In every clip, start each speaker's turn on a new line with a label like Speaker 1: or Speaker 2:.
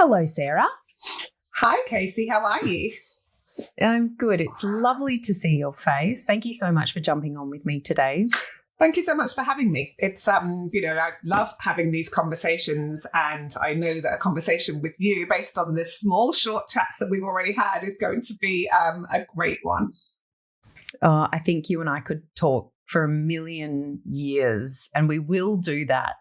Speaker 1: Hello, Sarah.
Speaker 2: Hi, Casey. How are you?
Speaker 1: I'm good. It's lovely to see your face. Thank you so much for jumping on with me today.
Speaker 2: Thank you so much for having me. It's, I love having these conversations, and I know that a conversation with you based on the small, short chats that we've already had is going to be a great one.
Speaker 1: I think you and I could talk for a million years, and we will do that.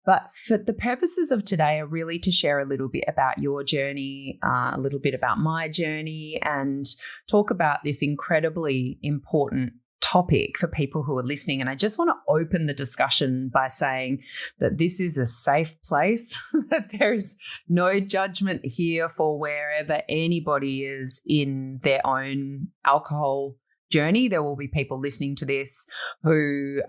Speaker 1: But for the purposes of today are really to share a little bit about your journey, a little bit about my journey, and talk about this incredibly important topic for people who are listening. And I just want to open the discussion by saying that this is a safe place, that there's no judgment here for wherever anybody is in their own alcohol journey. There will be people listening to this who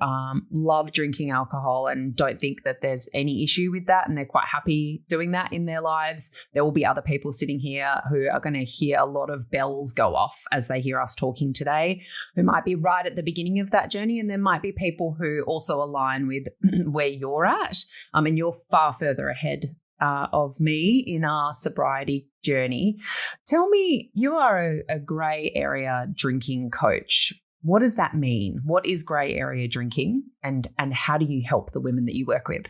Speaker 1: love drinking alcohol and don't think that there's any issue with that, and they're quite happy doing that in their lives. There will be other people sitting here who are going to hear a lot of bells go off as they hear us talking today, who might be right at the beginning of that journey, and there might be people who also align with where you're at, and you're far further ahead of me in our sobriety journey. Tell me, you are a grey area drinking coach. What does that mean? What is grey area drinking, and how do you help the women that you work with?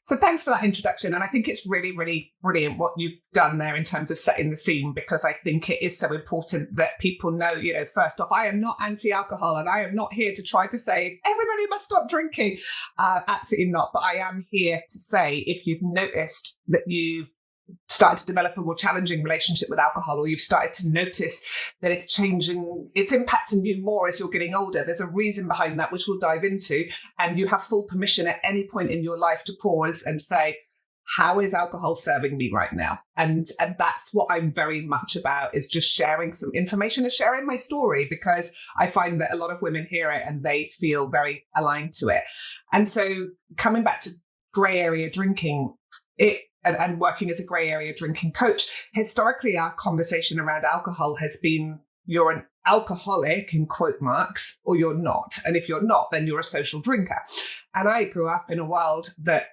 Speaker 2: So thanks for that introduction. And I think it's really, really brilliant what you've done there in terms of setting the scene, because I think it is so important that people know, first off, I am not anti-alcohol, and I am not here to try to say everybody must stop drinking. Absolutely not. But I am here to say, if you've noticed that you've started to develop a more challenging relationship with alcohol, or you've started to notice that it's changing, it's impacting you more as you're getting older, there's a reason behind that, which we'll dive into. And you have full permission at any point in your life to pause and say, how is alcohol serving me right now? And that's what I'm very much about, is just sharing some information and sharing my story, because I find that a lot of women hear it and they feel very aligned to it. And so coming back to grey area drinking, and working as a grey area drinking coach, historically, our conversation around alcohol has been, you're an alcoholic, in quote marks, or you're not. And if you're not, then you're a social drinker. And I grew up in a world that,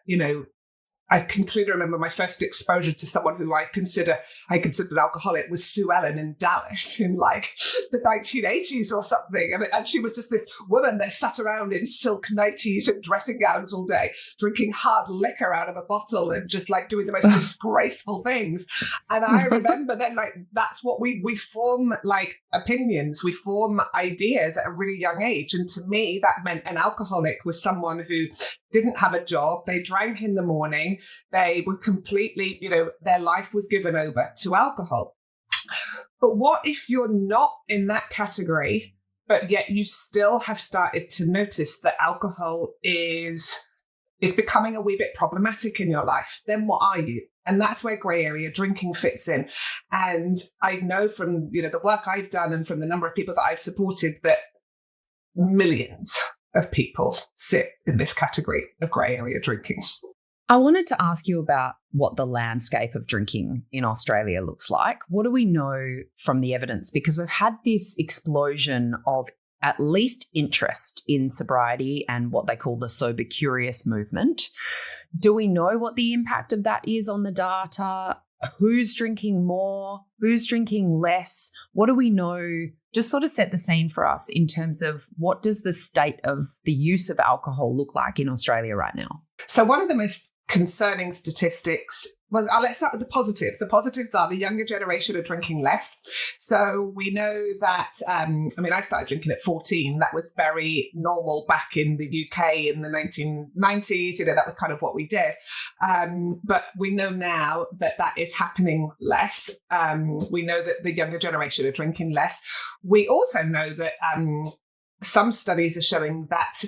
Speaker 2: I can clearly remember my first exposure to someone who I considered alcoholic was Sue Ellen in Dallas in like the 1980s or something. And she was just this woman that sat around in silk nighties and dressing gowns all day, drinking hard liquor out of a bottle and just like doing the most disgraceful things. And I remember then, like, that's what we form, like, opinions, we form ideas at a really young age. And to me, that meant an alcoholic was someone who didn't have a job, they drank in the morning, they were completely, their life was given over to alcohol. But what if you're not in that category, but yet you still have started to notice that alcohol is becoming a wee bit problematic in your life? Then what are you? And that's where grey area drinking fits in. And I know from, the work I've done and from the number of people that I've supported, that millions of people sit in this category of grey area drinking.
Speaker 1: I wanted to ask you about what the landscape of drinking in Australia looks like. What do we know from the evidence? Because we've had this explosion of at least interest in sobriety and what they call the sober curious movement. Do we know what the impact of that is on the data? Who's drinking more? Who's drinking less? What do we know? Just sort of set the scene for us in terms of what does the state of the use of alcohol look like in Australia right now?
Speaker 2: So one of the most concerning statistics, well, let's start with the positives. The positives are the younger generation are drinking less. So we know that, I started drinking at 14. That was very normal back in the UK in the 1990s. That was kind of what we did. But we know now that is happening less. We know that the younger generation are drinking less. We also know that some studies are showing that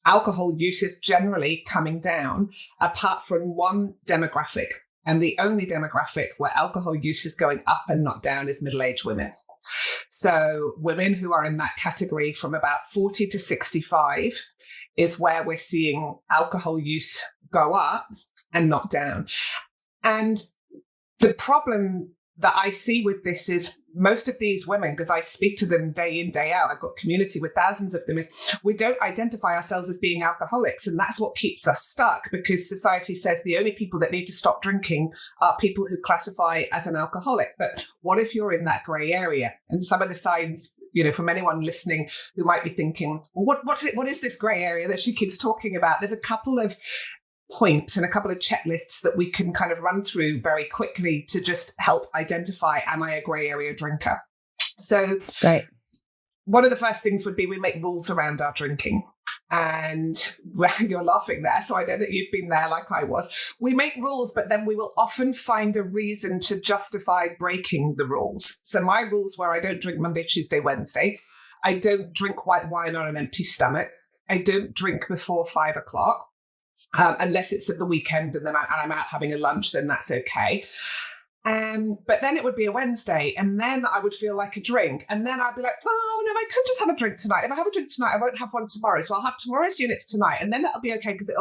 Speaker 2: alcohol use is generally coming down, apart from one demographic. And the only demographic where alcohol use is going up and not down is middle-aged women. So women who are in that category from about 40 to 65 is where we're seeing alcohol use go up and not down. And the problem that I see with this is most of these women, because I speak to them day in, day out, I've got community with thousands of them, we don't identify ourselves as being alcoholics. And that's what keeps us stuck, because society says the only people that need to stop drinking are people who classify as an alcoholic. But what if you're in that grey area? And some of the signs, from anyone listening who might be thinking, well, what is this grey area that she keeps talking about? There's a couple of points and a couple of checklists that we can kind of run through very quickly to just help identify, am I a grey area drinker? So
Speaker 1: great.
Speaker 2: One of the first things would be we make rules around our drinking. And you're laughing there, so I know that you've been there like I was. We make rules, but then we will often find a reason to justify breaking the rules. So my rules were I don't drink Monday, Tuesday, Wednesday. I don't drink white wine on an empty stomach. I don't drink before 5 o'clock. Unless it's at the weekend and then I'm out having a lunch, then that's okay. But then it would be a Wednesday, and then I would feel like a drink. And then I'd be like, oh, no, I could just have a drink tonight. If I have a drink tonight, I won't have one tomorrow. So I'll have tomorrow's units tonight. And then that'll be okay, because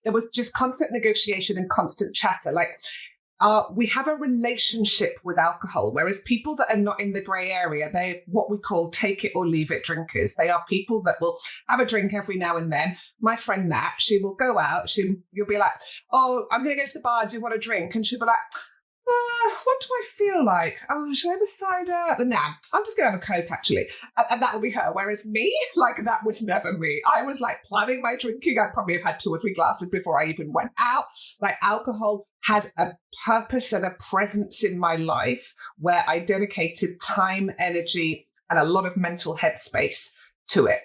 Speaker 2: there was just constant negotiation and constant chatter. We have a relationship with alcohol, whereas people that are not in the grey area, they're what we call take it or leave it drinkers. They are people that will have a drink every now and then. My friend Nat, she will go out. You'll be like, oh, I'm going to go to the bar. Do you want a drink? And she'll be like, what do I feel like? Oh, should I have a cider? Nah, I'm just going to have a Coke, actually. And that will be her. Whereas me, that was never me. I was planning my drinking. I'd probably have had 2 or 3 glasses before I even went out. Alcohol had a purpose and a presence in my life where I dedicated time, energy, and a lot of mental headspace to it.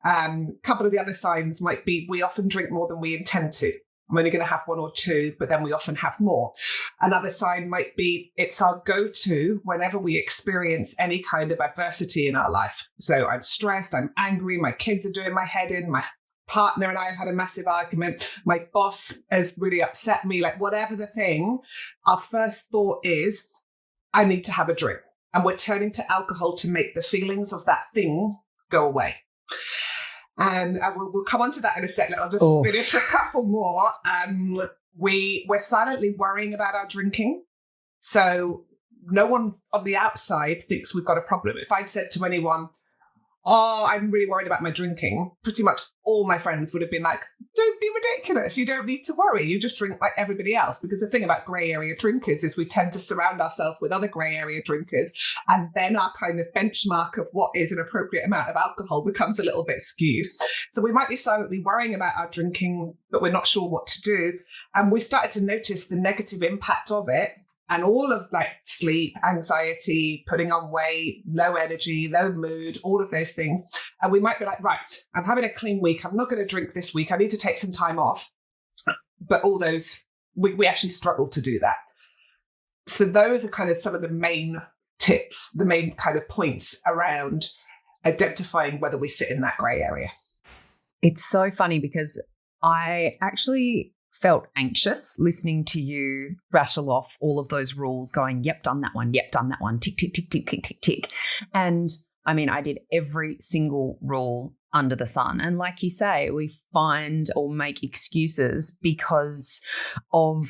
Speaker 2: A couple of the other signs might be we often drink more than we intend to. I'm only going to have 1 or 2, but then we often have more. Another sign might be it's our go-to whenever we experience any kind of adversity in our life. So I'm stressed, I'm angry, my kids are doing my head in, my partner and I have had a massive argument, my boss has really upset me, whatever the thing, our first thought is, I need to have a drink. And we're turning to alcohol to make the feelings of that thing go away. And we'll come on to that in a second. I'll just finish a couple more. We're silently worrying about our drinking. So no one on the outside thinks we've got a problem. If I'd said to anyone, oh, I'm really worried about my drinking, pretty much all my friends would have been like, don't be ridiculous. You don't need to worry. You just drink like everybody else. Because the thing about grey area drinkers is we tend to surround ourselves with other grey area drinkers. And then our kind of benchmark of what is an appropriate amount of alcohol becomes a little bit skewed. So we might be silently worrying about our drinking, but we're not sure what to do. And we started to notice the negative impact of it. And all of sleep, anxiety, putting on weight, low energy, low mood, all of those things. And we might be like, right, I'm having a clean week. I'm not going to drink this week. I need to take some time off. But all those, we actually struggle to do that. So those are kind of some of the main tips, the main kind of points around identifying whether we sit in that grey area.
Speaker 1: It's so funny because I actually felt anxious listening to you rattle off all of those rules going, yep, done that one, tick, tick, tick, tick, tick, tick, tick. And I mean, I did every single rule under the sun. And like you say, we find or make excuses because of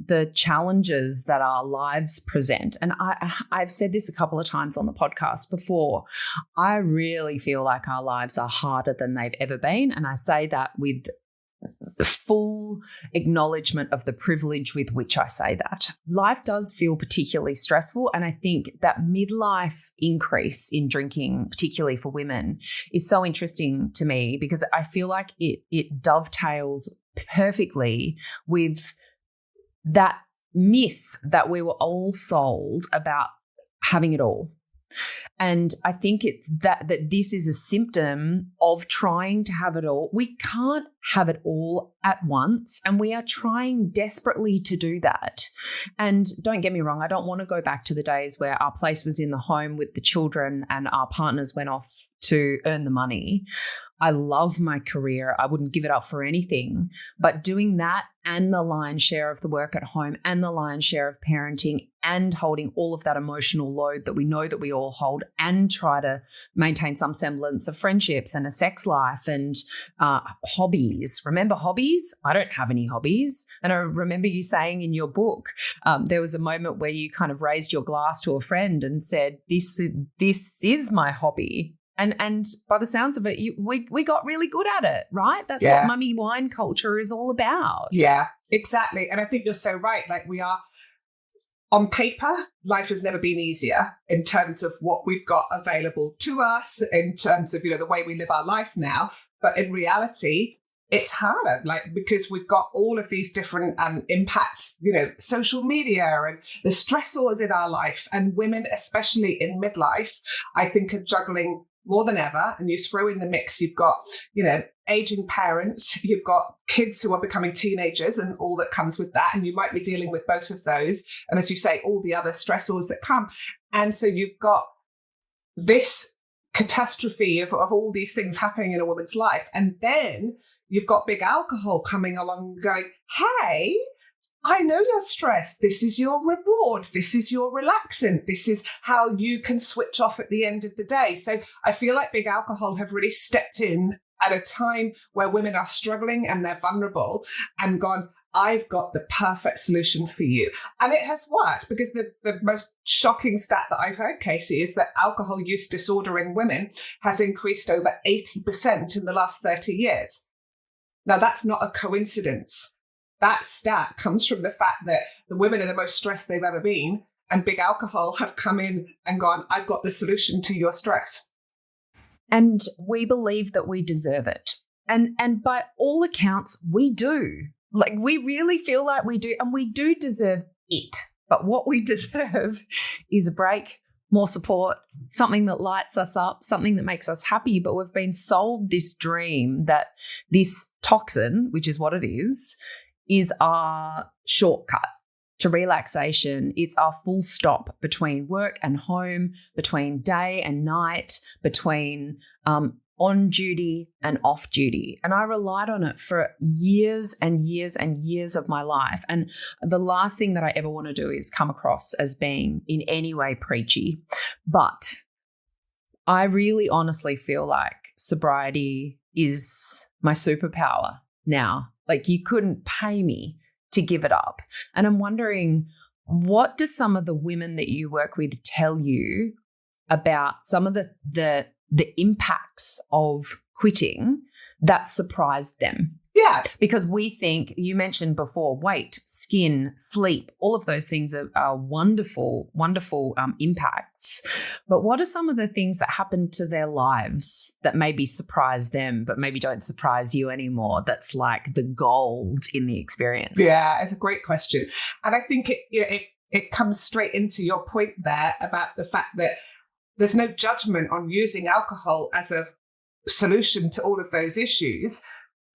Speaker 1: the challenges that our lives present. And I've said this a couple of times on the podcast before. I really feel like our lives are harder than they've ever been. And I say that with full acknowledgement of the privilege with which I say that. Life does feel particularly stressful, and I think that midlife increase in drinking, particularly for women, is so interesting to me because I feel like it dovetails perfectly with that myth that we were all sold about having it all. And I think it's that this is a symptom of trying to have it all. We can't have it all at once, and we are trying desperately to do that. And don't get me wrong, I don't want to go back to the days where our place was in the home with the children and our partners went off to earn the money. I love my career. I wouldn't give it up for anything. But doing that and the lion's share of the work at home and the lion's share of parenting and holding all of that emotional load that we know that we all hold and try to maintain some semblance of friendships and a sex life and hobbies. Remember hobbies? I don't have any hobbies. And I remember you saying in your book, there was a moment where you kind of raised your glass to a friend and said, this is my hobby. And by the sounds of it, we got really good at it, right? That's what mummy wine culture is all about.
Speaker 2: Yeah, exactly. And I think you're so right. Like we are, on paper, life has never been easier in terms of what we've got available to us, in terms of, the way we live our life now. But in reality, it's harder, because we've got all of these different impacts, social media and the stressors in our life. And women, especially in midlife, I think are juggling more than ever. And you throw in the mix, you've got, aging parents, you've got kids who are becoming teenagers and all that comes with that. And you might be dealing with both of those. And as you say, all the other stressors that come. And so you've got this catastrophe of all these things happening in a woman's life. And then you've got big alcohol coming along going, hey, I know you're stressed. This is your reward. This is your relaxant. This is how you can switch off at the end of the day. So I feel like big alcohol have really stepped in at a time where women are struggling and they're vulnerable and gone, I've got the perfect solution for you. And it has worked, because the most shocking stat that I've heard, Casey, is that alcohol use disorder in women has increased over 80% in the last 30 years. Now, that's not a coincidence. That stat comes from the fact that the women are the most stressed they've ever been, and big alcohol have come in and gone, I've got the solution to your stress.
Speaker 1: And we believe that we deserve it. And by all accounts, we do. Like, we really feel like we do, and we do deserve it. But what we deserve is a break, more support, something that lights us up, something that makes us happy. But we've been sold this dream that this toxin, which is what it is our shortcut to relaxation. It's our full stop between work and home, between day and night, between on duty and off duty. And I relied on it for years and years and years of my life. And the last thing that I ever want to do is come across as being in any way preachy. But I really honestly feel like sobriety is my superpower now. Like, you couldn't pay me to give it up. And I'm wondering, what do some of the women that you work with tell you about some of the impacts of quitting that surprised them?
Speaker 2: Yeah.
Speaker 1: Because we think, you mentioned before, weight, skin, sleep, all of those things are wonderful, wonderful impacts. But what are some of the things that happen to their lives that maybe surprise them, but maybe don't surprise you anymore? That's like the gold in the experience.
Speaker 2: Yeah, it's a great question. And I think it comes straight into your point there about the fact that there's no judgment on using alcohol as a solution to all of those issues.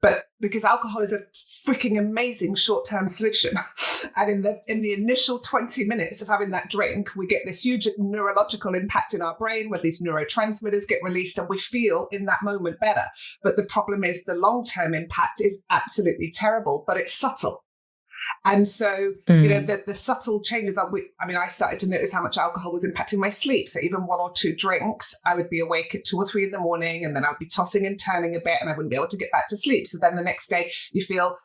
Speaker 2: But because alcohol is a freaking amazing short-term solution. And in the initial 20 minutes of having that drink, we get this huge neurological impact in our brain where these neurotransmitters get released and we feel in that moment better. But the problem is the long-term impact is absolutely terrible, but it's subtle. And so, the subtle changes I started to notice how much alcohol was impacting my sleep. So even 1 or 2 drinks, I would be awake at 2 or 3 in the morning, and then I'd be tossing and turning a bit and I wouldn't be able to get back to sleep. So then the next day you feel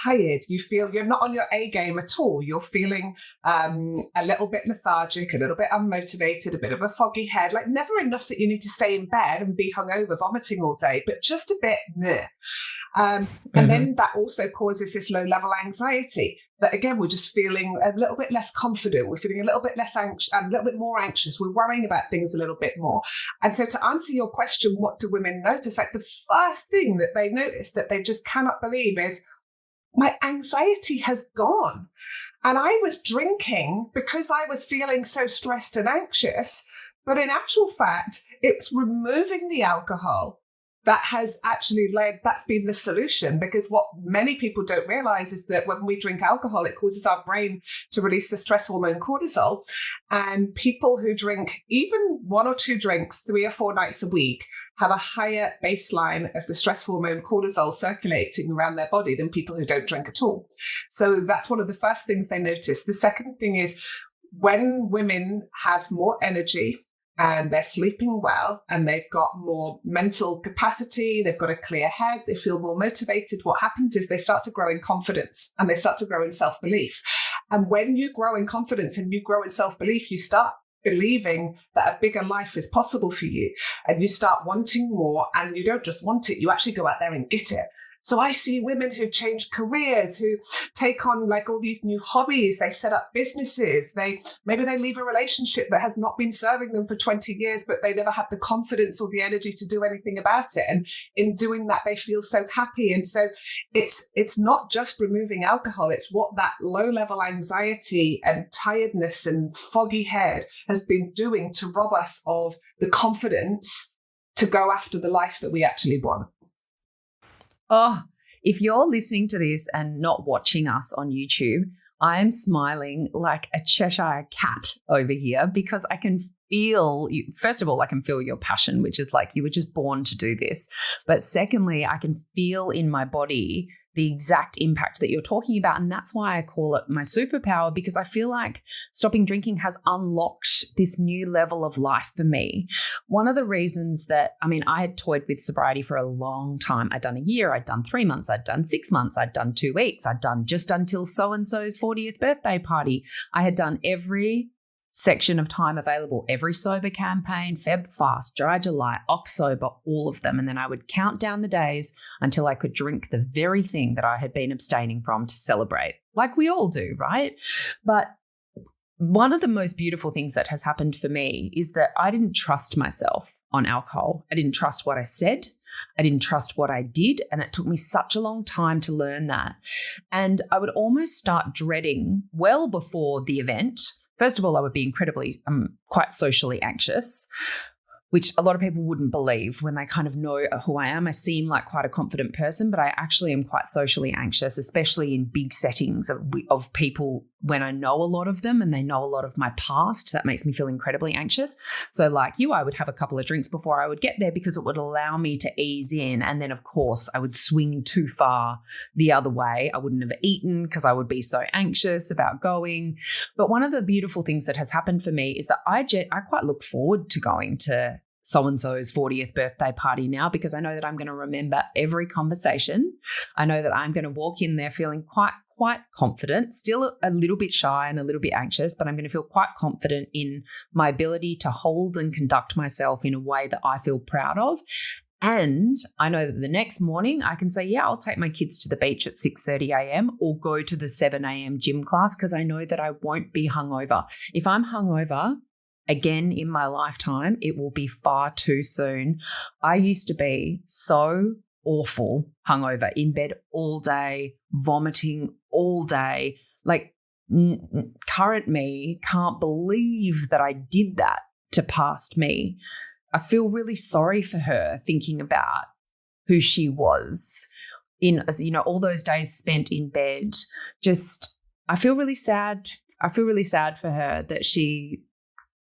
Speaker 2: tired. You feel you're not on your A game at all. You're feeling a little bit lethargic, a little bit unmotivated, a bit of a foggy head, like never enough that you need to stay in bed and be hungover, vomiting all day, but just a bit meh. And then that also causes this low level anxiety that, again, we're just feeling a little bit less confident. We're feeling a little bit less anxious, a little bit more anxious. We're worrying about things a little bit more. And so to answer your question, what do women notice? Like the first thing that they notice that they just cannot believe is, my anxiety has gone. And I was drinking because I was feeling so stressed and anxious. But in actual fact, it's removing the alcohol that has actually that's been the solution, because what many people don't realize is that when we drink alcohol, it causes our brain to release the stress hormone cortisol. And people who drink even 1 or 2 drinks 3 or 4 nights a week have a higher baseline of the stress hormone cortisol circulating around their body than people who don't drink at all. So that's one of the first things they notice. The second thing is, when women have more energy and they're sleeping well and they've got more mental capacity, they've got a clear head, they feel more motivated, what happens is they start to grow in confidence and they start to grow in self-belief. And when you grow in confidence and you grow in self-belief, you start believing that a bigger life is possible for you, and you start wanting more, and you don't just want it, you actually go out there and get it. So I see women who change careers, who take on like all these new hobbies, they set up businesses, maybe they leave a relationship that has not been serving them for 20 years, but they never had the confidence or the energy to do anything about it. And in doing that, they feel so happy. And so it's not just removing alcohol, it's what that low-level anxiety and tiredness and foggy head has been doing to rob us of the confidence to go after the life that we actually want.
Speaker 1: Oh, if you're listening to this and not watching us on YouTube, I am smiling like a Cheshire cat over here, because I can feel you. First of all, I can feel your passion, which is like you were just born to do this. But secondly, I can feel in my body the exact impact that you're talking about. And that's why I call it my superpower, because I feel like stopping drinking has unlocked this new level of life for me. One of the reasons that, I had toyed with sobriety for a long time. I'd done a year, I'd done 3 months, I'd done 6 months, I'd done 2 weeks, I'd done just until so-and-so's 40th birthday party. I had done every section of time available, every sober campaign, Feb Fast, Dry July, October, all of them. And then I would count down the days until I could drink the very thing that I had been abstaining from to celebrate, like we all do, right? But one of the most beautiful things that has happened for me is that I didn't trust myself on alcohol. I didn't trust what I said. I didn't trust what I did. And it took me such a long time to learn that. And I would almost start dreading well before the event. First of all, I would be incredibly, quite socially anxious, which a lot of people wouldn't believe when they kind of know who I am. I seem like quite a confident person, but I actually am quite socially anxious, especially in big settings of people when I know a lot of them and they know a lot of my past. That makes me feel incredibly anxious. So like you, I would have a couple of drinks before I would get there because it would allow me to ease in. And then, of course, I would swing too far the other way. I wouldn't have eaten because I would be so anxious about going. But one of the beautiful things that has happened for me is that I quite look forward to going to so-and-so's 40th birthday party now, because I know that I'm going to remember every conversation. I know that I'm going to walk in there feeling quite confident, still a little bit shy and a little bit anxious, but I'm going to feel quite confident in my ability to hold and conduct myself in a way that I feel proud of. And I know that the next morning I can say, yeah, I'll take my kids to the beach at 6:30 a.m. or go to the 7 a.m. gym class, because I know that I won't be hungover. If I'm hungover again in my lifetime, it will be far too soon. I used to be so awful hungover, in bed all day, vomiting all day. Like current me can't believe that I did that to past me. I feel really sorry for her, thinking about who she was in, all those days spent in bed. Just, I feel really sad. I feel really sad for her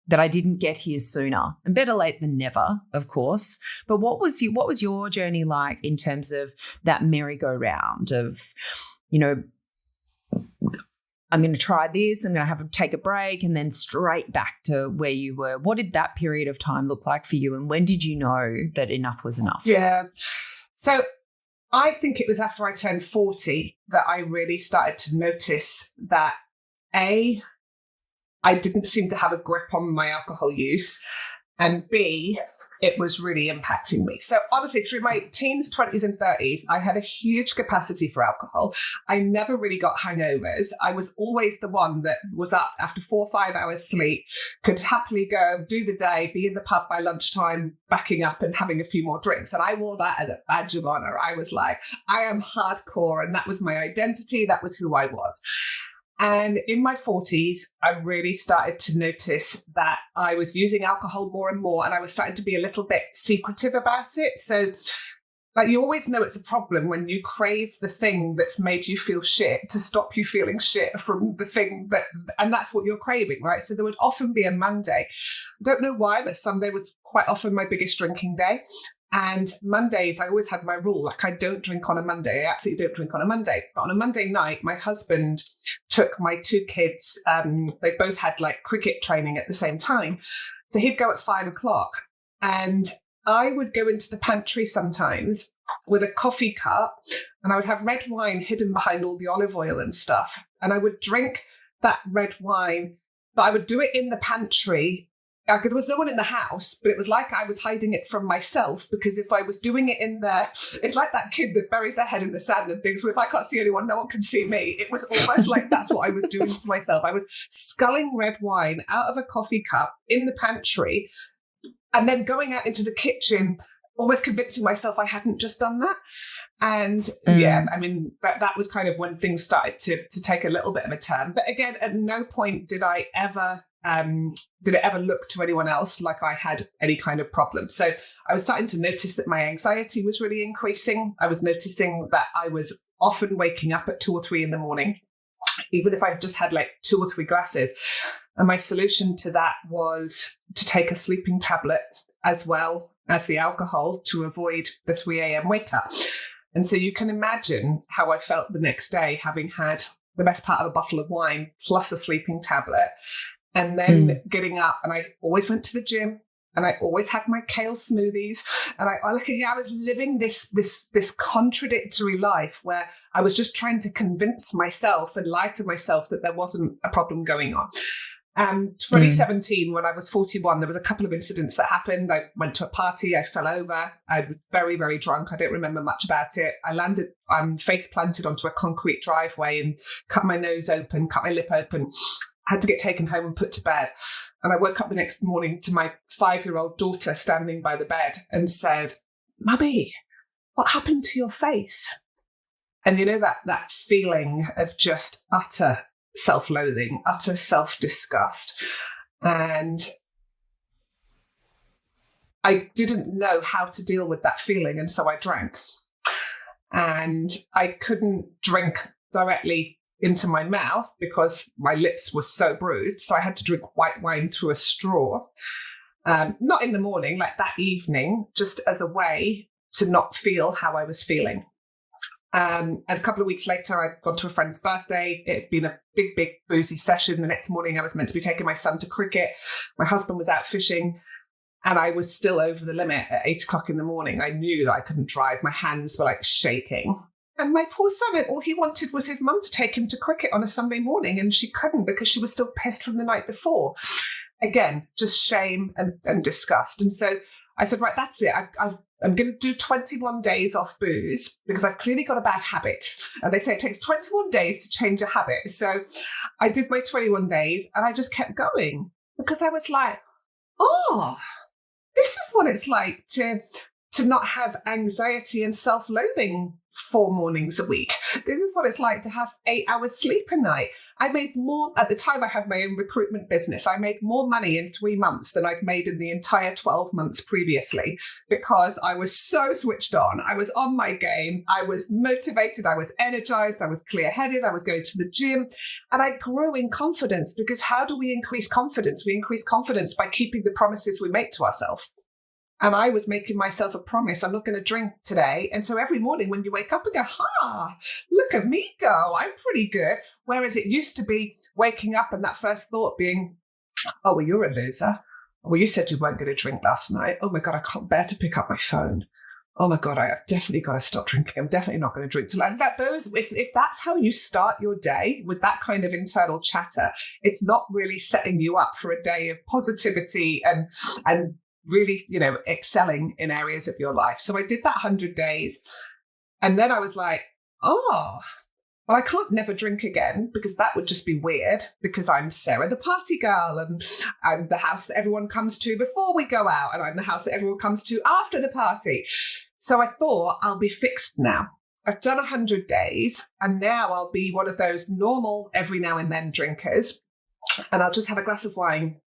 Speaker 1: that I didn't get here sooner, and better late than never, of course. But what was your journey like in terms of that merry-go-round of, I'm going to try this, I'm going to have to take a break, and then straight back to where you were? What did that period of time look like for you, and when did you know that enough was enough?
Speaker 2: Yeah. So I think it was after I turned 40 that I really started to notice that, I didn't seem to have a grip on my alcohol use, and B, it was really impacting me. So obviously through my teens, 20s and 30s, I had a huge capacity for alcohol. I never really got hangovers. I was always the one that was up after 4 or 5 hours sleep, could happily go do the day, be in the pub by lunchtime, backing up and having a few more drinks. And I wore that as a badge of honor. I was like, I am hardcore. And that was my identity. That was who I was. And in my 40s, I really started to notice that I was using alcohol more and more, and I was starting to be a little bit secretive about it. So like, you always know it's a problem when you crave the thing that's made you feel shit to stop you feeling shit from the thing and that's what you're craving, right? So there would often be a Monday. I don't know why, but Sunday was quite often my biggest drinking day. And Mondays, I always had my rule, like I don't drink on a Monday. I absolutely don't drink on a Monday. But on a Monday night, my husband took my two kids. They both had like cricket training at the same time. So he'd go at 5:00 and I would go into the pantry sometimes with a coffee cup and I would have red wine hidden behind all the olive oil and stuff. And I would drink that red wine, but I would do it in the pantry. There was no one in the house, but it was like I was hiding it from myself, because if I was doing it in there, it's like that kid that buries their head in the sand and thinks, well, if I can't see anyone, no one can see me. It was almost like that's what I was doing to myself. I was sculling red wine out of a coffee cup in the pantry, and then going out into the kitchen, almost convincing myself I hadn't just done that. And yeah, I mean, that was kind of when things started to take a little bit of a turn. But again, at no point did it ever look to anyone else like I had any kind of problem. So I was starting to notice that my anxiety was really increasing. I was noticing that I was often waking up at 2 or 3 in the morning, even if I just had like 2 or 3 glasses. And my solution to that was to take a sleeping tablet as well as the alcohol to avoid the 3 a.m. wake up. And so you can imagine how I felt the next day, having had the best part of a bottle of wine plus a sleeping tablet, and then getting up. And I always went to the gym, and I always had my kale smoothies. And I was living this contradictory life where I was just trying to convince myself and lie to myself that there wasn't a problem going on. 2017, when I was 41, there was a couple of incidents that happened. I went to a party, I fell over. I was very, very drunk. I don't remember much about it. I landed, face planted onto a concrete driveway and cut my nose open, cut my lip open. I had to get taken home and put to bed. And I woke up the next morning to my 5-year-old daughter standing by the bed and said, "Mummy, what happened to your face?" And you know, that feeling of just utter self-loathing, utter self-disgust. And I didn't know how to deal with that feeling, and so I drank. And I couldn't drink directly into my mouth because my lips were so bruised, so I had to drink white wine through a straw. Not in the morning, like that evening, just as a way to not feel how I was feeling. And a couple of weeks later, I'd gone to a friend's birthday. It had been a big boozy session. The next morning, I was meant to be taking my son to cricket. My husband was out fishing, and I was still over the limit at 8:00 in the morning. I knew that I couldn't drive. My hands were like shaking. And my poor son, all he wanted was his mum to take him to cricket on a Sunday morning, and she couldn't because she was still pissed from the night before. Again, just shame and disgust. And so I said, right, that's it. I'm going to do 21 days off booze because I've clearly got a bad habit. And they say it takes 21 days to change a habit. So I did my 21 days and I just kept going because I was like, oh, this is what it's like to not have anxiety and self-loathing 4 mornings a week. This is what it's like to have 8 hours sleep a night. I made more, at the time I had my own recruitment business, I made more money in 3 months than I'd made in the entire 12 months previously because I was so switched on. I was on my game. I was motivated. I was energized. I was clear-headed. I was going to the gym, and I grew in confidence because how do we increase confidence? We increase confidence by keeping the promises we make to ourselves. And I was making myself a promise, I'm not going to drink today. And so every morning when you wake up and go, look at me go, I'm pretty good. Whereas it used to be waking up and that first thought being, oh, well, you're a loser. Well, you said you weren't going to drink last night. Oh my God, I can't bear to pick up my phone. Oh my God, I've definitely got to stop drinking. I'm definitely not going to drink tonight. If that's how you start your day with that kind of internal chatter, it's not really setting you up for a day of positivity and really, excelling in areas of your life. So I did that 100 days. And then I was like, well, I can't never drink again because that would just be weird because I'm Sarah, the party girl, and I'm the house that everyone comes to before we go out, and I'm the house that everyone comes to after the party. So I thought I'll be fixed now. I've done 100 days, and now I'll be one of those normal every now and then drinkers, and I'll just have a glass of wine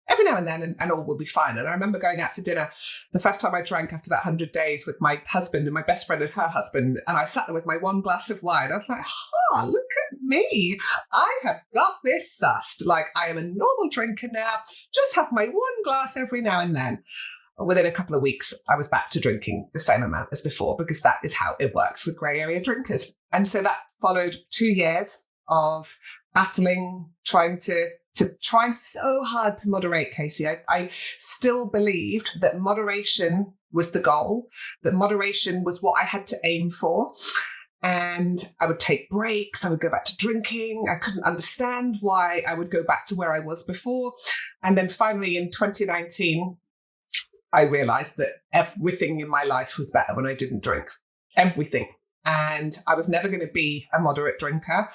Speaker 2: every now and then, and all will be fine. And I remember going out for dinner the first time I drank after that 100 days with my husband and my best friend and her husband, and I sat there with my one glass of wine. I was like, look at me. I have got this sussed. Like, I am a normal drinker now. Just have my one glass every now and then. Within a couple of weeks, I was back to drinking the same amount as before, because that is how it works with grey area drinkers. And so that followed 2 years of battling, trying so hard to moderate, Casey. I still believed that moderation was the goal, that moderation was what I had to aim for. And I would take breaks. I would go back to drinking. I couldn't understand why I would go back to where I was before. And then finally in 2019, I realized that everything in my life was better when I didn't drink. Everything. And I was never going to be a moderate drinker.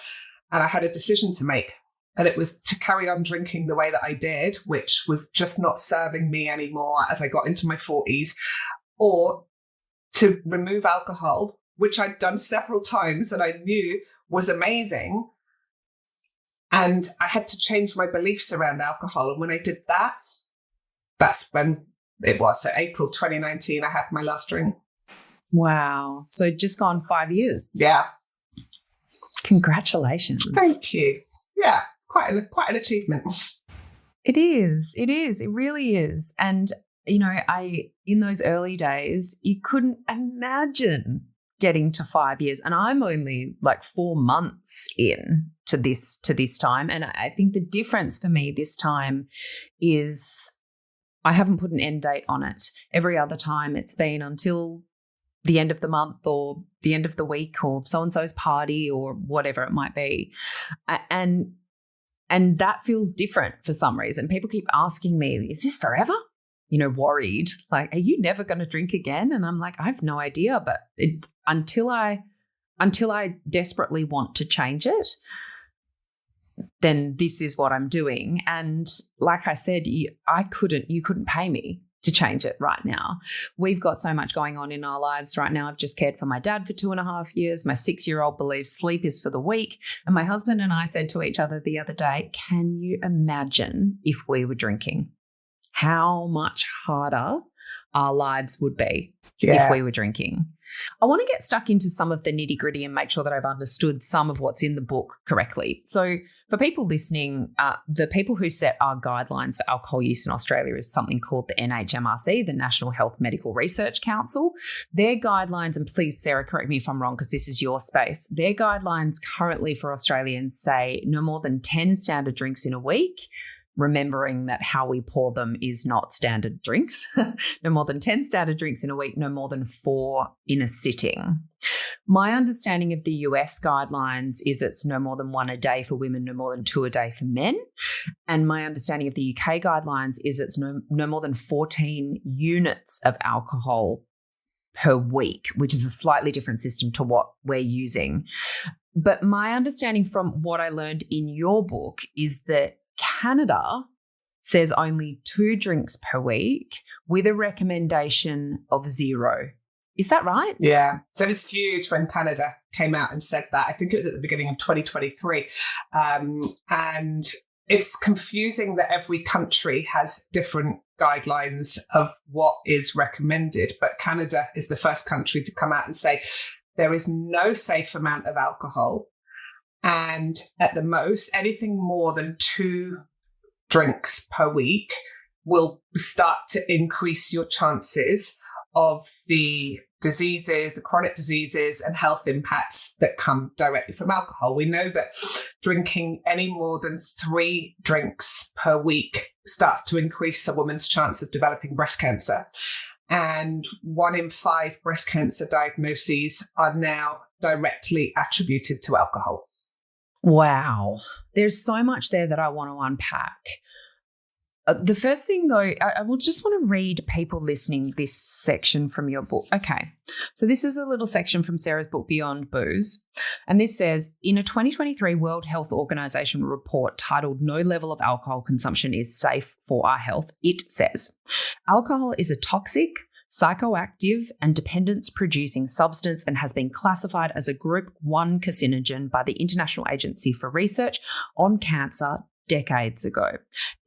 Speaker 2: And I had a decision to make. And it was to carry on drinking the way that I did, which was just not serving me anymore as I got into my 40s, or to remove alcohol, which I'd done several times and I knew was amazing. And I had to change my beliefs around alcohol. And when I did that, that's when it was. So April 2019, I had my last drink.
Speaker 1: Wow. So just gone 5 years.
Speaker 2: Yeah.
Speaker 1: Congratulations.
Speaker 2: Thank you. Yeah. Quite an achievement.
Speaker 1: It is. It is. It really is. And, you know, in those early days, you couldn't imagine getting to 5 years. And I'm only like 4 months in to this time. And I think the difference for me this time is I haven't put an end date on it. Every other time it's been until the end of the month or the end of the week or so-and-so's party or whatever it might be. And that feels different for some reason. People keep asking me, is this forever? You know, worried, like, are you never going to drink again? And I'm like, I have no idea. But until I desperately want to change it, then this is what I'm doing. And like I said, you couldn't pay me to change it right now. We've got so much going on in our lives right now. I've just cared for my dad for 2.5 years. My 6-year-old believes sleep is for the weak. And my husband and I said to each other the other day, can you imagine if we were drinking? How much harder our lives would be if we were drinking. I want to get stuck into some of the nitty-gritty and make sure that I've understood some of what's in the book correctly. So for people listening, the people who set our guidelines for alcohol use in Australia is something called the NHMRC, the National Health Medical Research Council. Their guidelines, and please, Sarah, correct me if I'm wrong because this is your space, their guidelines currently for Australians say no more than 10 standard drinks in a week, remembering that how we pour them is not standard drinks. No more than 10 standard drinks in a week, no more than 4 in a sitting. My understanding of the US guidelines is it's no more than 1 a day for women, no more than 2 a day for men. And my understanding of the UK guidelines is it's no more than 14 units of alcohol per week, which is a slightly different system to what we're using. But my understanding from what I learned in your book is that Canada says only 2 drinks per week with a recommendation of 0. Is that right?
Speaker 2: Yeah. So it was huge when Canada came out and said that. I think it was at the beginning of 2023. And it's confusing that every country has different guidelines of what is recommended. But Canada is the first country to come out and say there is no safe amount of alcohol. And at the most, anything more than 2 drinks per week will start to increase your chances of the diseases, the chronic diseases and health impacts that come directly from alcohol. We know that drinking any more than 3 drinks per week starts to increase a woman's chance of developing breast cancer. And 1 in 5 breast cancer diagnoses are now directly attributed to alcohol.
Speaker 1: Wow. There's so much there that I want to unpack. The first thing, though, I will just want to read people listening this section from your book. Okay. So this is a little section from Sarah's book, Beyond Booze. And this says, in a 2023 World Health Organization report titled No Level of Alcohol Consumption is Safe for Our Health, it says, alcohol is a toxic, psychoactive and dependence-producing substance and has been classified as a Group 1 carcinogen by the International Agency for Research on Cancer decades ago.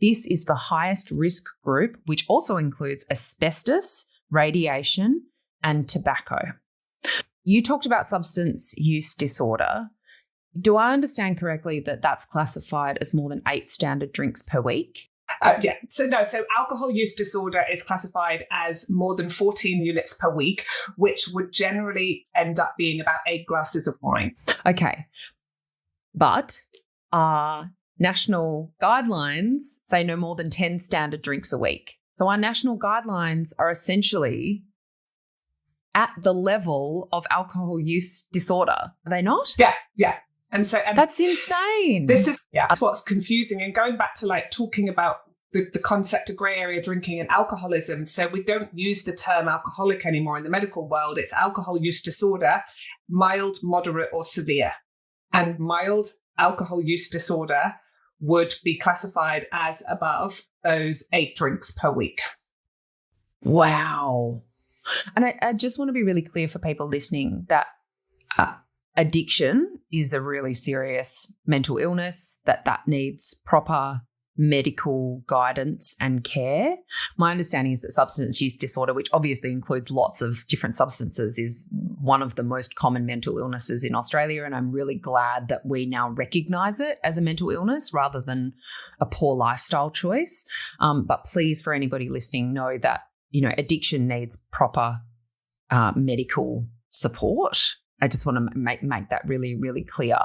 Speaker 1: This is the highest risk group, which also includes asbestos, radiation, and tobacco. You talked about substance use disorder. Do I understand correctly that that's classified as more than 8 standard drinks per week?
Speaker 2: Yeah. So alcohol use disorder is classified as more than 14 units per week, which would generally end up being about 8 glasses of wine.
Speaker 1: Okay. But our national guidelines say no more than 10 standard drinks a week. So our national guidelines are essentially at the level of alcohol use disorder. Are they not?
Speaker 2: Yeah. And
Speaker 1: that's insane.
Speaker 2: That's what's confusing. And going back to like talking about the concept of grey area drinking and alcoholism. So we don't use the term alcoholic anymore in the medical world. It's alcohol use disorder, mild, moderate, or severe. And mild alcohol use disorder would be classified as above those 8 drinks per week.
Speaker 1: Wow. And I just want to be really clear for people listening that addiction is a really serious mental illness that needs proper medical guidance and care. My understanding is that substance use disorder, which obviously includes lots of different substances, is one of the most common mental illnesses in Australia. And I'm really glad that we now recognise it as a mental illness rather than a poor lifestyle choice. But please, for anybody listening, know that, addiction needs proper medical support. I just want to make that really, really clear.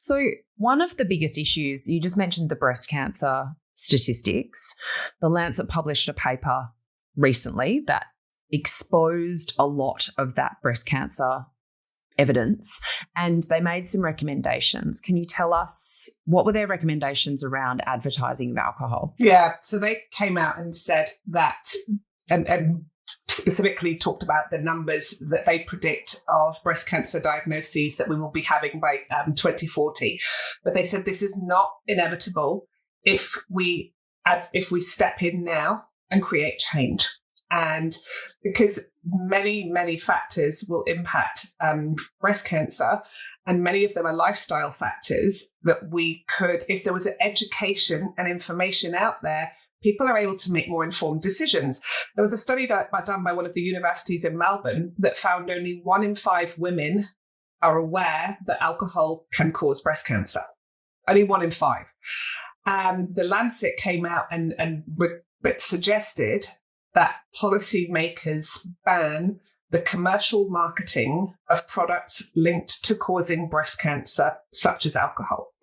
Speaker 1: So one of the biggest issues, you just mentioned the breast cancer statistics. The Lancet published a paper recently that exposed a lot of that breast cancer evidence, and they made some recommendations. Can you tell us what were their recommendations around advertising of alcohol?
Speaker 2: Yeah, so they came out and said that, and specifically talked about the numbers that they predict of breast cancer diagnoses that we will be having by 2040. But they said this is not inevitable if we step in now and create change. And because many, many factors will impact breast cancer, and many of them are lifestyle factors that we could, if there was an education and information out there, people are able to make more informed decisions. There was a study done by one of the universities in Melbourne that found only 1 in 5 women are aware that alcohol can cause breast cancer. Only 1 in 5. The Lancet came out and suggested that policymakers ban the commercial marketing of products linked to causing breast cancer, such as alcohol.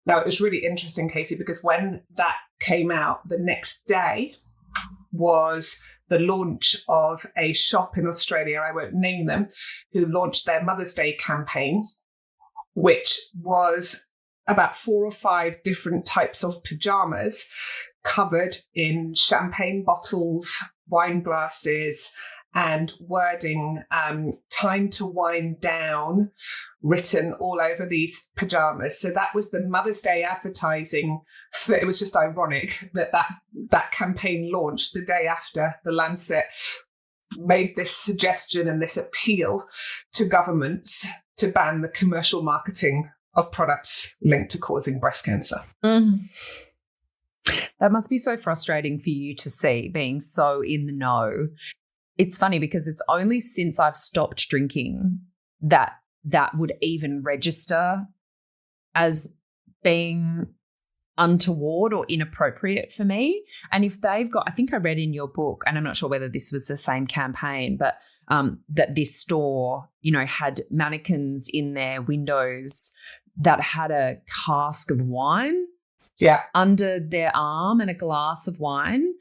Speaker 2: Now, it was really interesting, Casey, because when that came out, the next day was the launch of a shop in Australia, I won't name them, who launched their Mother's Day campaign, which was about 4 or 5 different types of pajamas covered in champagne bottles, wine glasses, and wording, time to wind down, written all over these pajamas. So that was the Mother's Day advertising. It was just ironic that campaign launched the day after the Lancet made this suggestion and this appeal to governments to ban the commercial marketing of products linked to causing breast cancer.
Speaker 1: That must be so frustrating for you to see, being so in the know. It's funny because it's only since I've stopped drinking that would even register as being untoward or inappropriate for me. And if they've got, I think I read in your book, and I'm not sure whether this was the same campaign, but that this store, had mannequins in their windows that had a cask of wine under their arm and a glass of wine.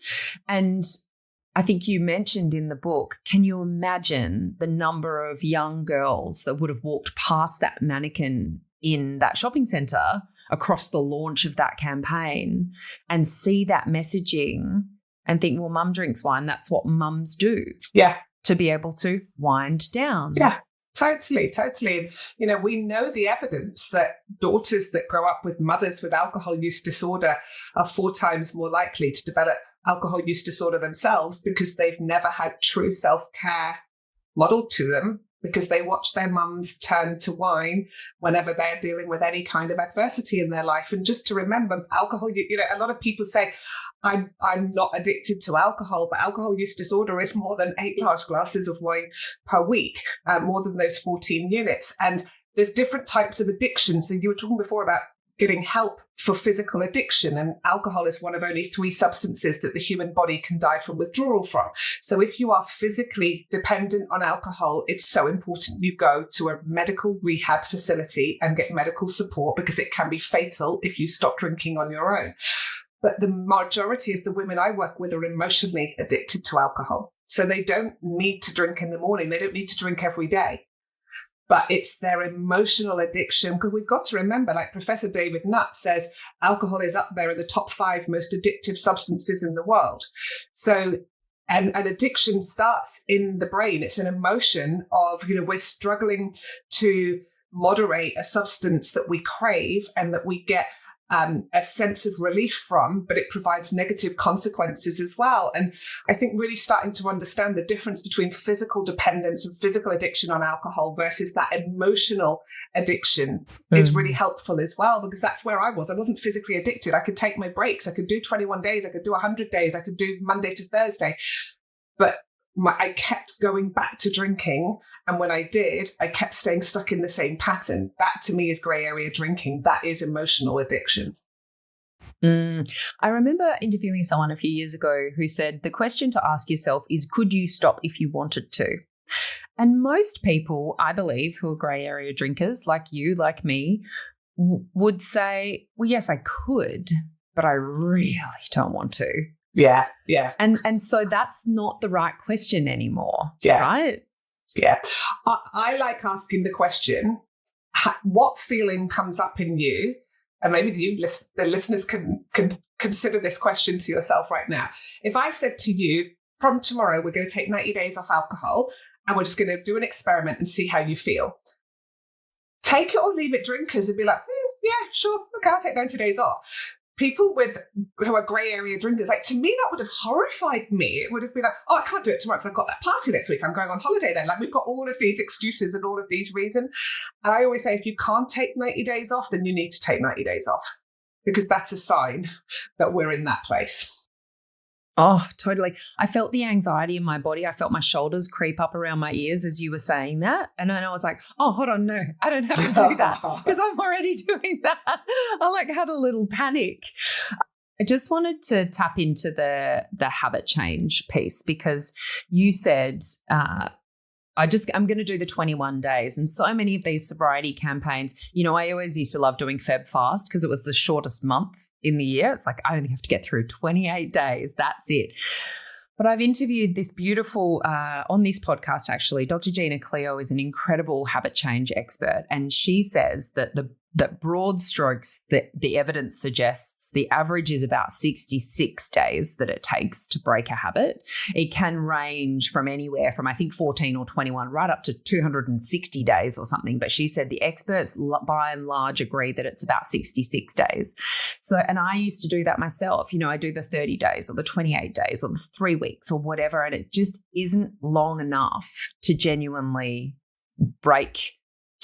Speaker 1: And I think you mentioned in the book, can you imagine the number of young girls that would have walked past that mannequin in that shopping centre across the launch of that campaign and see that messaging and think, well, mum drinks wine. That's what mums do.
Speaker 2: Yeah.
Speaker 1: To be able to wind down.
Speaker 2: Yeah. Totally. And, we know the evidence that daughters that grow up with mothers with alcohol use disorder are 4 times more likely to develop alcohol use disorder themselves because they've never had true self-care modeled to them, because they watch their mums turn to wine whenever they're dealing with any kind of adversity in their life. And just to remember, alcohol, a lot of people say, I'm not addicted to alcohol, but alcohol use disorder is more than 8 large glasses of wine per week, more than those 14 units. And there's different types of addiction. So you were talking before about getting help for physical addiction, and alcohol is one of only 3 substances that the human body can die from withdrawal from. So if you are physically dependent on alcohol, it's so important you go to a medical rehab facility and get medical support, because it can be fatal if you stop drinking on your own. But the majority of the women I work with are emotionally addicted to alcohol. So they don't need to drink in the morning. They don't need to drink every day. But it's their emotional addiction, because we've got to remember, like Professor David Nutt says, alcohol is up there in the top 5 most addictive substances in the world. So, and addiction starts in the brain. It's an emotion of, we're struggling to moderate a substance that we crave and that we get a sense of relief from, but it provides negative consequences as well. And I think really starting to understand the difference between physical dependence and physical addiction on alcohol versus that emotional addiction is really helpful as well, because that's where I was. I wasn't physically addicted. I could take my breaks. I could do 21 days. I could do 100 days. I could do Monday to Thursday. But I kept going back to drinking. And when I did, I kept staying stuck in the same pattern. That to me is grey area drinking. That is emotional addiction.
Speaker 1: I remember interviewing someone a few years ago who said the question to ask yourself is, could you stop if you wanted to? And most people, I believe, who are grey area drinkers, like you, like me, would say, well, yes, I could, but I really don't want to.
Speaker 2: Yeah.
Speaker 1: And so that's not the right question anymore, right?
Speaker 2: Yeah. I like asking the question, what feeling comes up in you? And maybe the listeners can consider this question to yourself right now. If I said to you, from tomorrow, we're going to take 90 days off alcohol and we're just going to do an experiment and see how you feel. Take it or leave it, drinkers, and be like, yeah, sure. Okay, I'll take 90 days off. People who are grey area drinkers, like, to me, that would have horrified me. It would have been like, oh, I can't do it tomorrow because I've got that party next week. I'm going on holiday then. Like, we've got all of these excuses and all of these reasons. And I always say, if you can't take 90 days off, then you need to take 90 days off, because that's a sign that we're in that place.
Speaker 1: Oh, totally. I felt the anxiety in my body. I felt my shoulders creep up around my ears as you were saying that. And then I was like, oh, hold on. No, I don't have to do that because I'm already doing that. I had a little panic. I just wanted to tap into the habit change piece, because you said, I'm going to do the 21 days. And so many of these sobriety campaigns, I always used to love doing Feb Fast because it was the shortest month in the year. It's like, I only have to get through 28 days. That's it. But I've interviewed this beautiful, on this podcast, actually, Dr. Gina Cleo is an incredible habit change expert. And she says that that broad strokes, the evidence suggests the average is about 66 days that it takes to break a habit. It can range from anywhere from, I think, 14 or 21 right up to 260 days or something. But she said the experts by and large agree that it's about 66 days. So, and I used to do that myself. I do the 30 days or the 28 days or the 3 weeks or whatever. And it just isn't long enough to genuinely break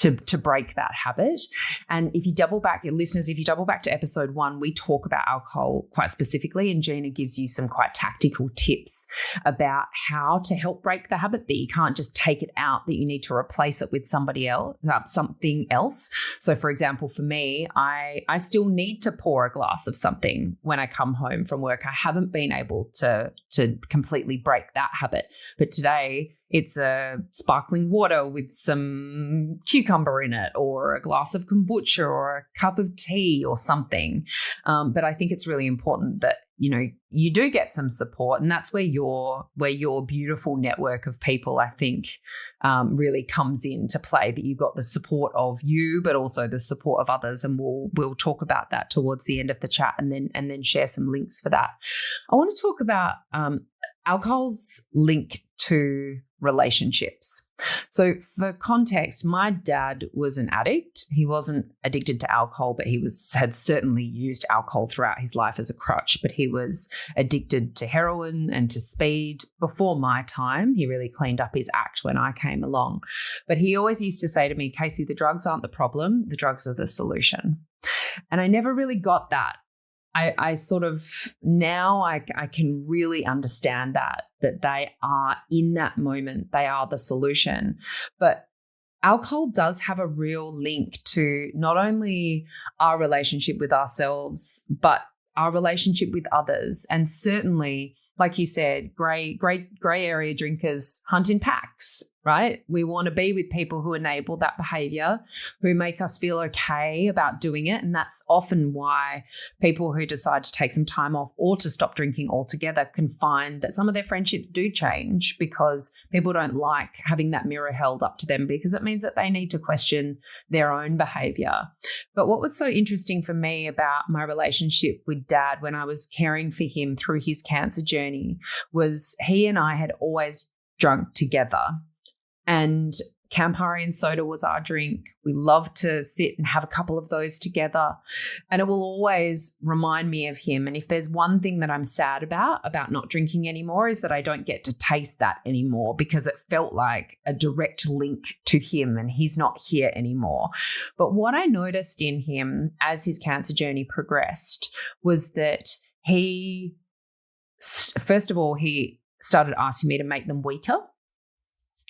Speaker 1: that habit. And if you double back, your listeners, if you double back to episode 1, we talk about alcohol quite specifically, and Gina gives you some quite tactical tips about how to help break the habit, that you can't just take it out, that you need to replace it with something else. So for example, for me, I still need to pour a glass of something when I come home from work. I haven't been able to completely break that habit. But today, it's a sparkling water with some cucumber in it, or a glass of kombucha, or a cup of tea or something. But I think it's really important that, you do get some support, and that's where your beautiful network of people, I think, really comes into play, that you've got the support of you, but also the support of others. And we'll talk about that towards the end of the chat, and then share some links for that. I want to talk about alcohol's link to relationships. So for context, my dad was an addict. He wasn't addicted to alcohol, but he had certainly used alcohol throughout his life as a crutch, but he was addicted to heroin and to speed before my time. He really cleaned up his act when I came along. But he always used to say to me, Casey, the drugs aren't the problem, the drugs are the solution. And I never really got that. I sort of, now I can really understand that they are in that moment, they are the solution. But alcohol does have a real link to not only our relationship with ourselves, but our relationship with others. And certainly, like you said, gray area drinkers hunt in packs, right? We want to be with people who enable that behavior, who make us feel okay about doing it. And that's often why people who decide to take some time off or to stop drinking altogether can find that some of their friendships do change, because people don't like having that mirror held up to them, because it means that they need to question their own behavior. But what was so interesting for me about my relationship with Dad when I was caring for him through his cancer journey was he and I had always drunk together. And Campari and soda was our drink. We loved to sit and have a couple of those together. And it will always remind me of him. And if there's one thing that I'm sad about not drinking anymore, is that I don't get to taste that anymore, because it felt like a direct link to him, and he's not here anymore. But what I noticed in him as his cancer journey progressed was that he, first of all, he started asking me to make them weaker.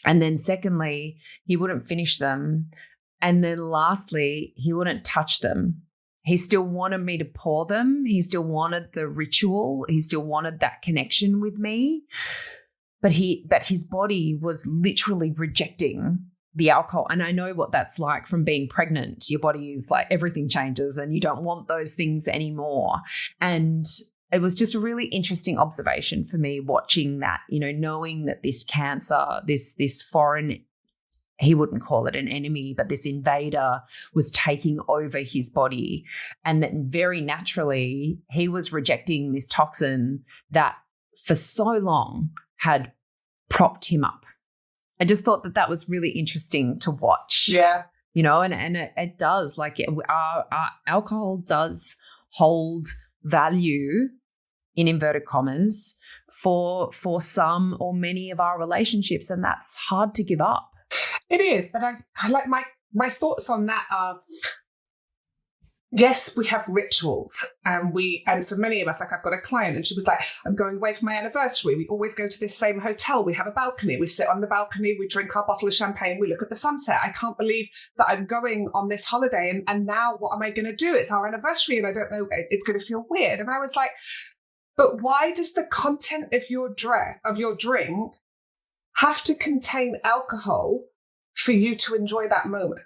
Speaker 1: And then secondly, he wouldn't finish them. And then lastly, he wouldn't touch them. He still wanted me to pour them. He still wanted the ritual. He still wanted that connection with me. But his body was literally rejecting the alcohol. And I know what that's like from being pregnant. Your body is like, everything changes and you don't want those things anymore. And it was just a really interesting observation for me watching that, knowing that this cancer, this foreign, he wouldn't call it an enemy, but this invader was taking over his body. And that very naturally, he was rejecting this toxin that for so long had propped him up. I just thought that was really interesting to watch.
Speaker 2: Yeah.
Speaker 1: And it does, like our alcohol does hold value, in inverted commas, for some or many of our relationships, and that's hard to give up.
Speaker 2: It is, but I like my thoughts on that are, yes, we have rituals, and for many of us, like I've got a client and she was like, I'm going away for my anniversary. We always go to this same hotel. We have a balcony. We sit on the balcony. We drink our bottle of champagne. We look at the sunset. I can't believe that I'm going on this holiday. And now what am I going to do? It's our anniversary and I don't know, it's going to feel weird. And I was like, but why does the content of your drink have to contain alcohol for you to enjoy that moment?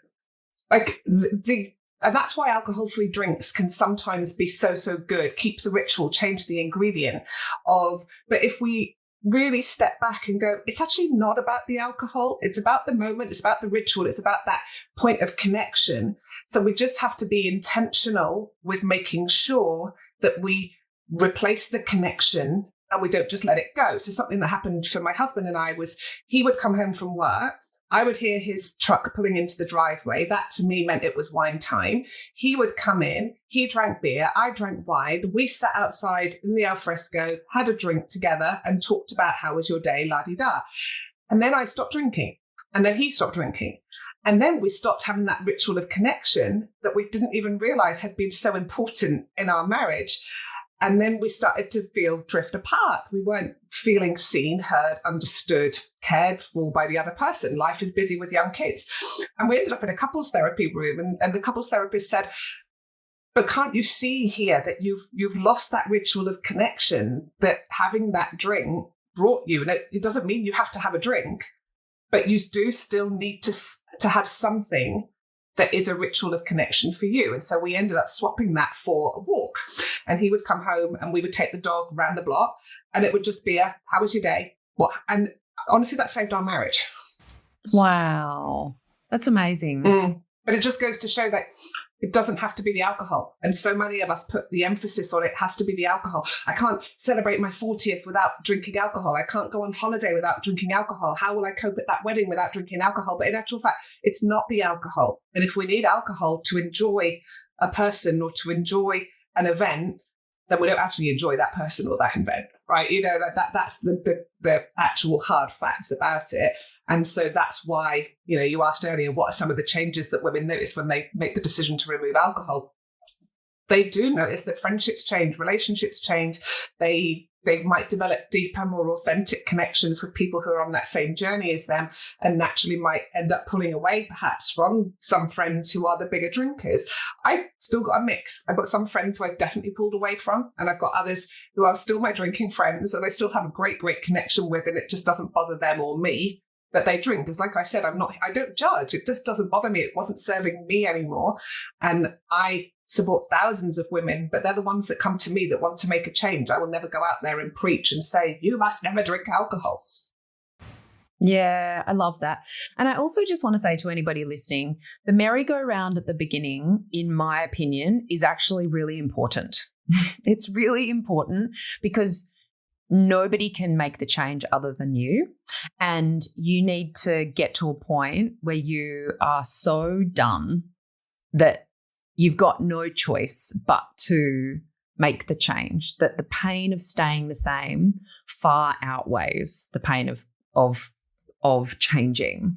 Speaker 2: Like and that's why alcohol-free drinks can sometimes be so good. Keep the ritual, change the ingredient but if we really step back and go, it's actually not about the alcohol. It's about the moment. It's about the ritual. It's about that point of connection. So we just have to be intentional with making sure that we replace the connection and we don't just let it go. So something that happened for my husband and I was, he would come home from work. I would hear his truck pulling into the driveway. That to me meant it was wine time. He would come in, he drank beer, I drank wine. We sat outside in the alfresco, had a drink together and talked about how was your day, la-di-da. And then I stopped drinking. And then he stopped drinking. And then we stopped having that ritual of connection that we didn't even realize had been so important in our marriage. And then we started to drift apart. We weren't feeling seen, heard, understood, cared for by the other person. Life is busy with young kids. And we ended up in a couples therapy room, and the couples therapist said, but can't you see here that you've lost that ritual of connection that having that drink brought you? And it doesn't mean you have to have a drink, but you do still need to have something that is a ritual of connection for you. And so we ended up swapping that for a walk. And he would come home and we would take the dog around the block, and it would just be how was your day? What? And honestly, that saved our marriage.
Speaker 1: Wow. That's amazing.
Speaker 2: But it just goes to show that It doesn't have to be the alcohol. And so many of us put the emphasis on it has to be the alcohol. I can't celebrate my 40th without drinking alcohol. I can't go on holiday without drinking alcohol. How will I cope at that wedding without drinking alcohol? But in actual fact, it's not the alcohol. And if we need alcohol to enjoy a person or to enjoy an event, then we don't actually enjoy that person or that event, right? That's the actual hard facts about it. And so that's why, you asked earlier, what are some of the changes that women notice when they make the decision to remove alcohol? They do notice that friendships change, relationships change. They might develop deeper, more authentic connections with people who are on that same journey as them, and naturally might end up pulling away perhaps from some friends who are the bigger drinkers. I've still got a mix. I've got some friends who I've definitely pulled away from, and I've got others who are still my drinking friends and I still have a great, great connection with, and it just doesn't bother them or me that they drink. Because like I said, I don't judge. It just doesn't bother me. It wasn't serving me anymore. And I support thousands of women, but they're the ones that come to me that want to make a change. I will never go out there and preach and say, you must never drink alcohol.
Speaker 1: Yeah, I love that. And I also just want to say to anybody listening, the merry-go-round at the beginning, in my opinion, is actually really important. It's really important because nobody can make the change other than you. And you need to get to a point where you are so done that you've got no choice but to make the change, that the pain of staying the same far outweighs the pain of changing.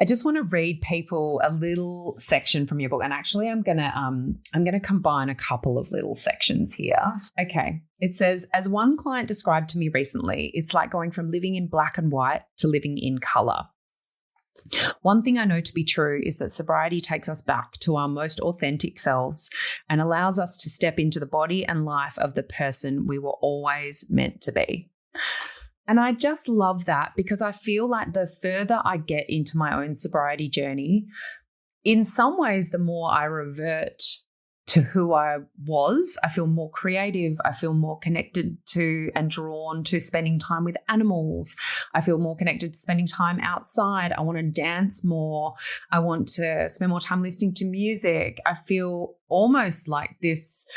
Speaker 1: I just want to read people a little section from your book, and actually I'm gonna combine a couple of little sections here. Okay. It says, as one client described to me recently, it's like going from living in black and white to living in color. One thing I know to be true is that sobriety takes us back to our most authentic selves and allows us to step into the body and life of the person we were always meant to be. And I just love that, because I feel like the further I get into my own sobriety journey, in some ways, the more I revert to who I was. I feel more creative. I feel more connected to and drawn to spending time with animals. I feel more connected to spending time outside. I want to dance more. I want to spend more time listening to music. I feel almost like this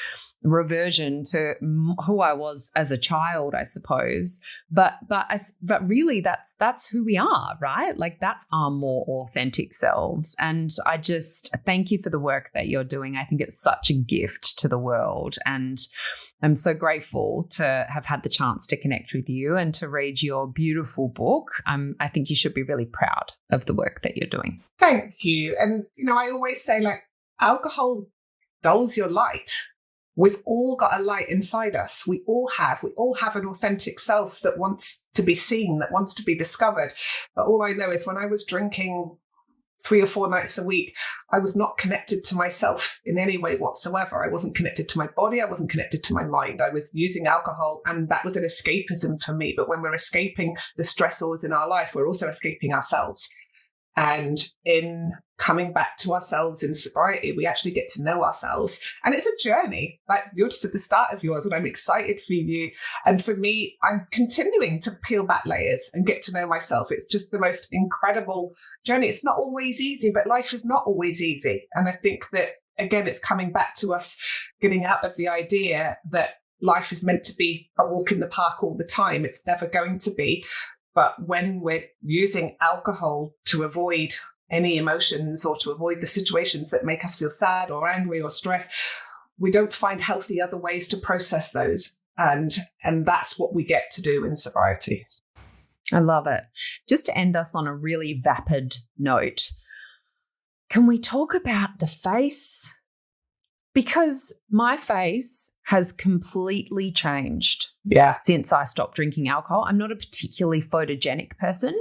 Speaker 1: reversion to who I was as a child, I suppose. But really that's who we are, right? Like that's our more authentic selves. And I just thank you for the work that you're doing. I think it's such a gift to the world. And I'm so grateful to have had the chance to connect with you and to read your beautiful book. I think you should be really proud of the work that you're doing.
Speaker 2: Thank you. And, I always say, like, alcohol dulls your light. We've all got a light inside us. We all have an authentic self that wants to be seen, that wants to be discovered. But all I know is when I was drinking 3 or 4 nights a week, I was not connected to myself in any way whatsoever. I wasn't connected to my body. I wasn't connected to my mind. I was using alcohol, and that was an escapism for me. But when we're escaping the stressors in our life, we're also escaping ourselves. And in coming back to ourselves in sobriety, we actually get to know ourselves. And it's a journey. Like, you're just at the start of yours, and I'm excited for you. And for me, I'm continuing to peel back layers and get to know myself. It's just the most incredible journey. It's not always easy, but life is not always easy. And I think that, again, it's coming back to us getting out of the idea that life is meant to be a walk in the park all the time. It's never going to be. But when we're using alcohol to avoid any emotions or to avoid the situations that make us feel sad or angry or stressed, we don't find healthy other ways to process those. And that's what we get to do in sobriety.
Speaker 1: I love it. Just to end us on a really vapid note, can we talk about the face? Because my face has completely changed since I stopped drinking alcohol. I'm not a particularly photogenic person.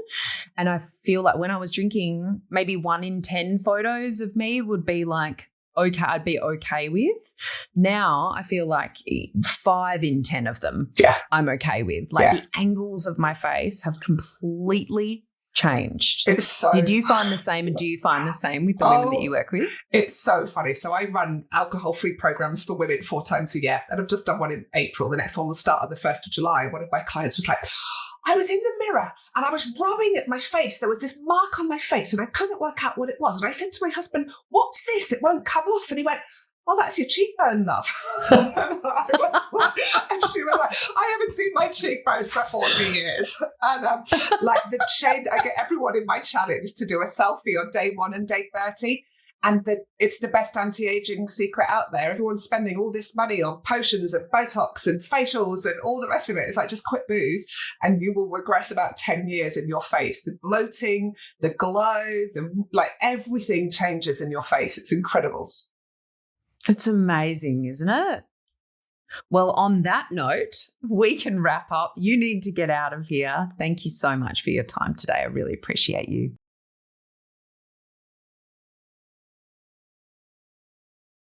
Speaker 1: And I feel like when I was drinking, maybe 1 in 10 photos of me would be like, okay, I'd be okay with. Now I feel like 5 in 10 of them I'm okay with. Like the angles of my face have completely changed. Did you find the same, and do you find the same with the women that you work with?
Speaker 2: It's so funny. So I run alcohol-free programs for women 4 times a year, and I've just done one in April. The next one will start on the 1st of July. One of my clients was like, I was in the mirror and I was rubbing at my face. There was this mark on my face and I couldn't work out what it was. And I said to my husband, what's this? It won't come off. And he went, oh, that's your cheekbone, love. And she was like, I haven't seen my cheekbones for 40 years. And like the change, I get everyone in my challenge to do a selfie on day 1 and day 30. And it's the best anti-aging secret out there. Everyone's spending all this money on potions and Botox and facials and all the rest of it. It's like, just quit booze and you will regress about 10 years in your face. The bloating, the glow, like everything changes in your face. It's incredible.
Speaker 1: It's amazing, isn't it? Well, on that note, we can wrap up. You need to get out of here. Thank you so much for your time today. I really appreciate you.